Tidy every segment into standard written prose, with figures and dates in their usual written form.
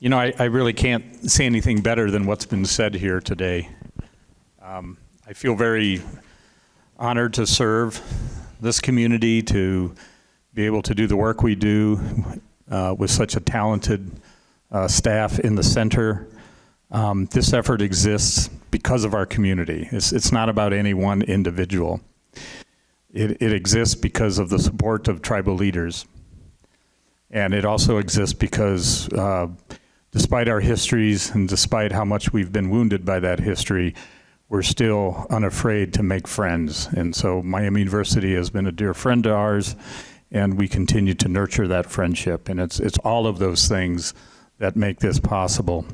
You know, I really can't say anything better than what's been said here today. I feel very honored to serve this community, to be able to do the work we do with such a talented staff in the center. This effort exists because of our community. It's not about any one individual. It exists because of the support of tribal leaders. And it also exists because despite our histories and despite how much we've been wounded by that history, we're still unafraid to make friends. And so Miami University has been a dear friend of ours, and we continue to nurture that friendship. And it's all of those things that make this possible.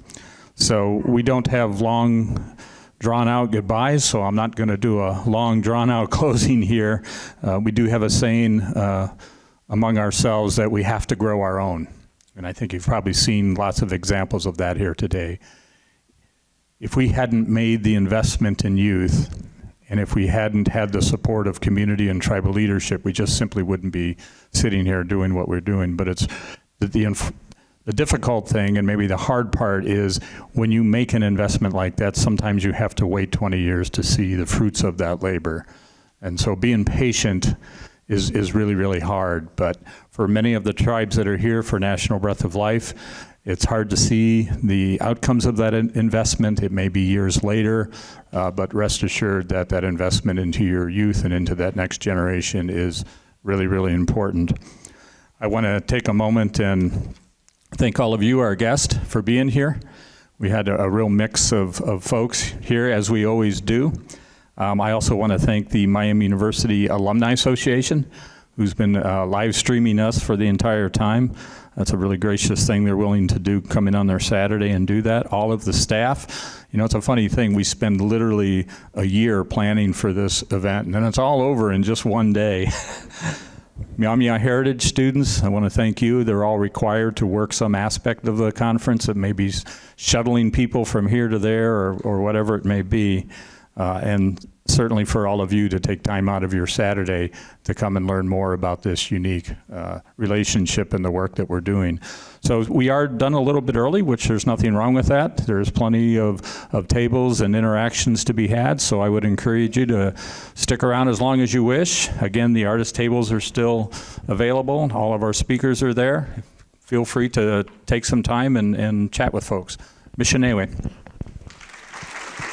So we don't have long, drawn-out goodbyes, so I'm not going to do a long, drawn-out closing here. We do have a saying among ourselves that we have to grow our own. And I think you've probably seen lots of examples of that here today. If we hadn't made the investment in youth, and if we hadn't had the support of community and tribal leadership, we just simply wouldn't be sitting here doing what we're doing. But it's the difficult thing, and maybe the hard part, is when you make an investment like that, sometimes you have to wait 20 years to see the fruits of that labor. And so being patient is really, really hard. But for many of the tribes that are here for National Breath of Life, it's hard to see the outcomes of that investment. It may be years later, but rest assured that that investment into your youth and into that next generation is really, really important. I want to take a moment and thank all of you, our guests, for being here. We had a real mix of folks here, as we always do. I also want to thank the Miami University Alumni Association, who's been live streaming us for the entire time. That's a really gracious thing they're willing to do, come in on their Saturday and do that. All of the staff. You know, it's a funny thing. We spend literally a year planning for this event, and then it's all over in just one day. Myaamia Heritage students, I want to thank you. They're all required to work some aspect of the conference. It may be shuttling people from here to there or whatever it may be. And certainly for all of you to take time out of your Saturday to come and learn more about this unique relationship and the work that we're doing. So we are done a little bit early, which there's nothing wrong with that. There's plenty of tables and interactions to be had, so I would encourage you to stick around as long as you wish. Again, the artist tables are still available. All of our speakers are there. Feel free to take some time and chat with folks. Mishanewe.